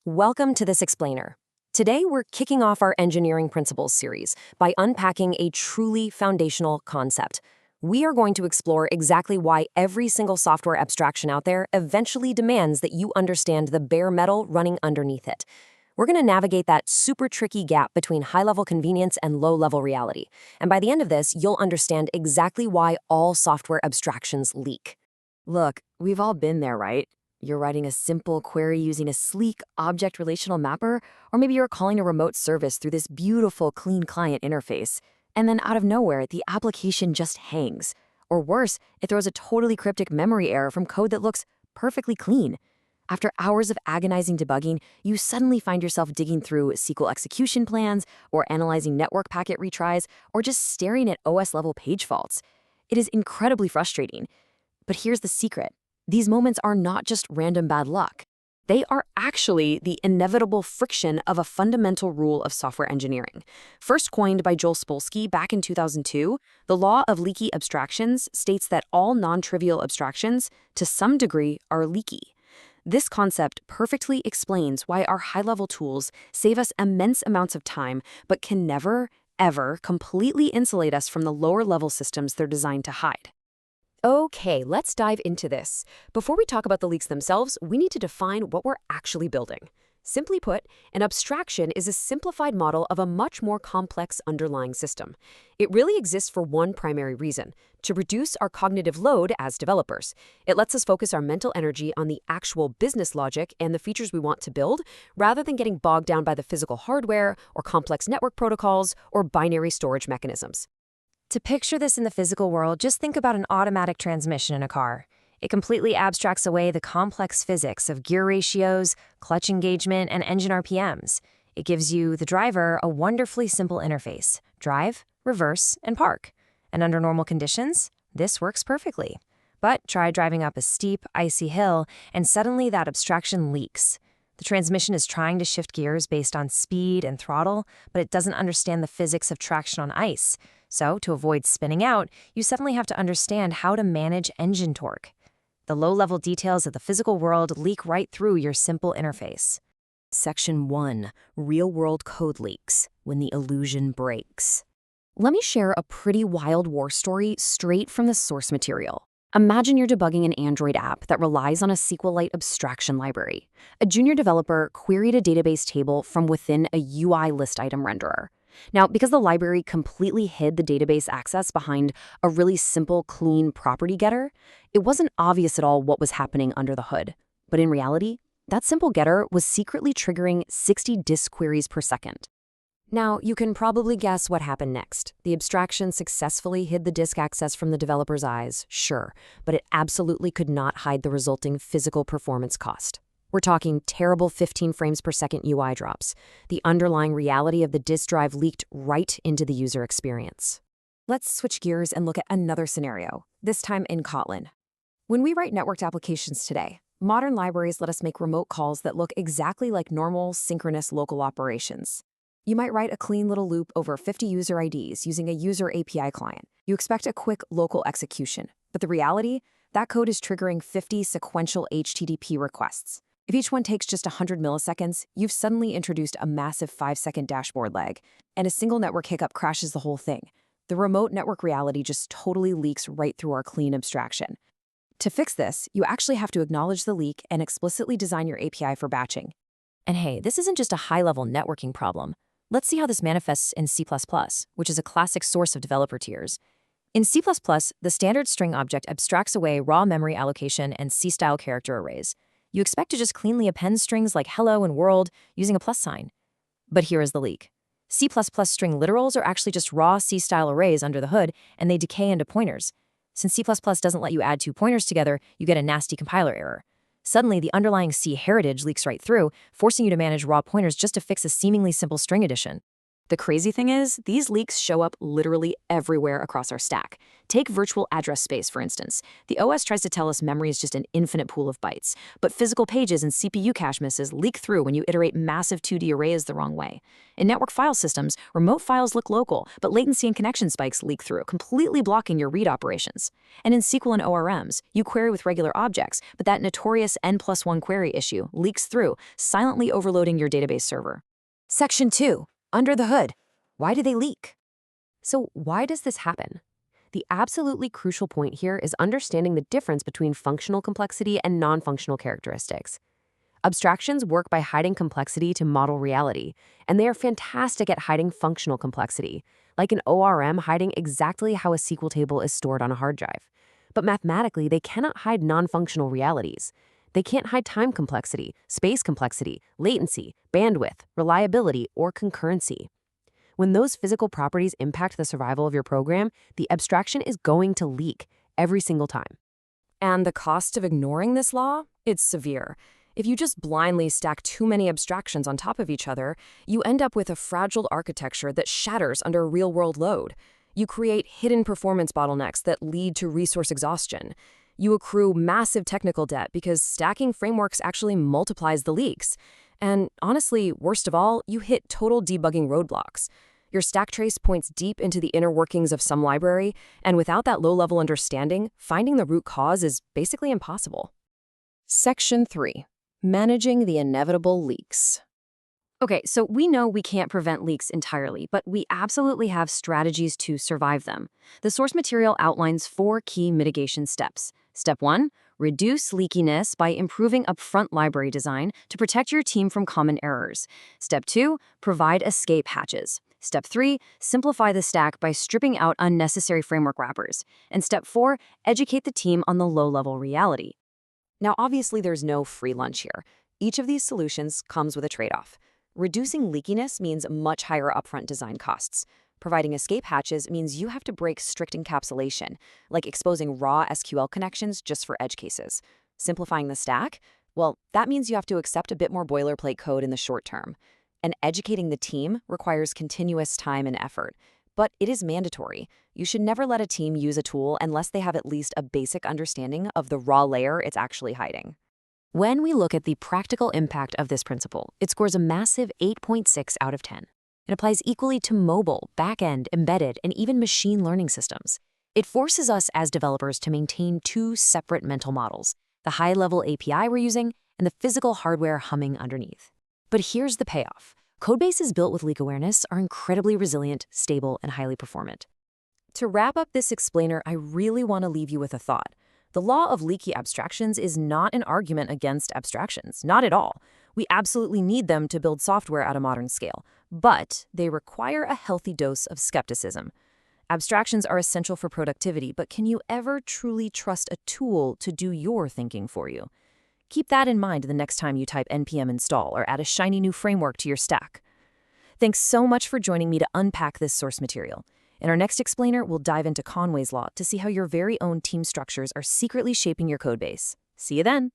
Welcome to this explainer. Today, we're kicking off our Engineering Principles series by unpacking a truly foundational concept. We are going to explore exactly why every single software abstraction out there eventually demands that you understand the bare metal running underneath it. We're going to navigate that super tricky gap between high-level convenience and low-level reality. And by the end of this, you'll understand exactly why all software abstractions leak. Look, we've all been there, right? You're writing a simple query using a sleek object relational mapper, or maybe you're calling a remote service through this beautiful, clean client interface. And then out of nowhere, the application just hangs. Or worse, it throws a totally cryptic memory error from code that looks perfectly clean. After hours of agonizing debugging, you suddenly find yourself digging through SQL execution plans, or analyzing network packet retries, or just staring at OS-level page faults. It is incredibly frustrating. But here's the secret. These moments are not just random bad luck. They are actually the inevitable friction of a fundamental rule of software engineering. First coined by Joel Spolsky back in 2002, the Law of Leaky Abstractions states that all non-trivial abstractions, to some degree, are leaky. This concept perfectly explains why our high-level tools save us immense amounts of time, but can never, ever completely insulate us from the lower-level systems they're designed to hide. Okay, let's dive into this. Before we talk about the leaks themselves, we need to define what we're actually building. Simply put, an abstraction is a simplified model of a much more complex underlying system. It really exists for one primary reason: to reduce our cognitive load as developers. It lets us focus our mental energy on the actual business logic and the features we want to build, rather than getting bogged down by the physical hardware or complex network protocols or binary storage mechanisms. To picture this in the physical world, just think about an automatic transmission in a car. It completely abstracts away the complex physics of gear ratios, clutch engagement, and engine RPMs. It gives you, the driver, a wonderfully simple interface: drive, reverse, and park. And under normal conditions, this works perfectly. But try driving up a steep, icy hill, and suddenly that abstraction leaks. The transmission is trying to shift gears based on speed and throttle, but it doesn't understand the physics of traction on ice. So, to avoid spinning out, you suddenly have to understand how to manage engine torque. The low-level details of the physical world leak right through your simple interface. Section 1. Real-world code leaks, when the illusion breaks. Let me share a pretty wild war story straight from the source material. Imagine you're debugging an Android app that relies on a SQLite abstraction library. A junior developer queried a database table from within a UI list item renderer. Now, because the library completely hid the database access behind a really simple, clean property getter, it wasn't obvious at all what was happening under the hood. But in reality, that simple getter was secretly triggering 60 disk queries per second. Now, you can probably guess what happened next. The abstraction successfully hid the disk access from the developer's eyes, sure, but it absolutely could not hide the resulting physical performance cost. We're talking terrible 15 frames per second UI drops. The underlying reality of the disk drive leaked right into the user experience. Let's switch gears and look at another scenario, this time in Kotlin. When we write networked applications today, modern libraries let us make remote calls that look exactly like normal, synchronous local operations. You might write a clean little loop over 50 user IDs using a user API client. You expect a quick local execution, but the reality? That code is triggering 50 sequential HTTP requests. If each one takes just 100 milliseconds, you've suddenly introduced a massive 5-second dashboard lag, and a single network hiccup crashes the whole thing. The remote network reality just totally leaks right through our clean abstraction. To fix this, you actually have to acknowledge the leak and explicitly design your API for batching. And hey, this isn't just a high-level networking problem. Let's see how this manifests in C++, which is a classic source of developer tears. In C++, the standard string object abstracts away raw memory allocation and C-style character arrays. You expect to just cleanly append strings like hello and world using a plus sign. But here is the leak. C++ string literals are actually just raw C-style arrays under the hood, and they decay into pointers. Since C++ doesn't let you add two pointers together, you get a nasty compiler error. Suddenly, the underlying C heritage leaks right through, forcing you to manage raw pointers just to fix a seemingly simple string addition. The crazy thing is, these leaks show up literally everywhere across our stack. Take virtual address space, for instance. The OS tries to tell us memory is just an infinite pool of bytes, but physical pages and CPU cache misses leak through when you iterate massive 2D arrays the wrong way. In network file systems, remote files look local, but latency and connection spikes leak through, completely blocking your read operations. And in SQL and ORMs, you query with regular objects, but that notorious N+1 query issue leaks through, silently overloading your database server. Section 2. Under the hood. Why do they leak? So why does this happen? The absolutely crucial point here is understanding the difference between functional complexity and non-functional characteristics. Abstractions work by hiding complexity to model reality, and they are fantastic at hiding functional complexity, like an ORM hiding exactly how a SQL table is stored on a hard drive. But mathematically, they cannot hide non-functional realities. They can't hide time complexity, space complexity, latency, bandwidth, reliability, or concurrency. When those physical properties impact the survival of your program, the abstraction is going to leak every single time. And the cost of ignoring this law? It's severe. If you just blindly stack too many abstractions on top of each other, you end up with a fragile architecture that shatters under real-world load. You create hidden performance bottlenecks that lead to resource exhaustion. You accrue massive technical debt because stacking frameworks actually multiplies the leaks. And honestly, worst of all, you hit total debugging roadblocks. Your stack trace points deep into the inner workings of some library, and without that low-level understanding, finding the root cause is basically impossible. Section 3. Managing the inevitable leaks. Okay, so we know we can't prevent leaks entirely, but we absolutely have strategies to survive them. The source material outlines 4 key mitigation steps. Step 1, reduce leakiness by improving upfront library design to protect your team from common errors. Step 2, provide escape hatches. Step 3, simplify the stack by stripping out unnecessary framework wrappers. And Step 4, educate the team on the low-level reality. Now, obviously, there's no free lunch here. Each of these solutions comes with a trade-off. Reducing leakiness means much higher upfront design costs. Providing escape hatches means you have to break strict encapsulation, like exposing raw SQL connections just for edge cases. Simplifying the stack? Well, that means you have to accept a bit more boilerplate code in the short term. And educating the team requires continuous time and effort. But it is mandatory. You should never let a team use a tool unless they have at least a basic understanding of the raw layer it's actually hiding. When we look at the practical impact of this principle, it scores a massive 8.6 out of 10. It applies equally to mobile, back-end, embedded, and even machine learning systems. It forces us as developers to maintain 2 separate mental models, the high-level API we're using and the physical hardware humming underneath. But here's the payoff. Codebases built with leak awareness are incredibly resilient, stable, and highly performant. To wrap up this explainer, I really want to leave you with a thought. The law of leaky abstractions is not an argument against abstractions, not at all. We absolutely need them to build software at a modern scale, but they require a healthy dose of skepticism. Abstractions are essential for productivity, but can you ever truly trust a tool to do your thinking for you? Keep that in mind the next time you type npm install or add a shiny new framework to your stack. Thanks so much for joining me to unpack this source material. In our next explainer, we'll dive into Conway's Law to see how your very own team structures are secretly shaping your codebase. See you then!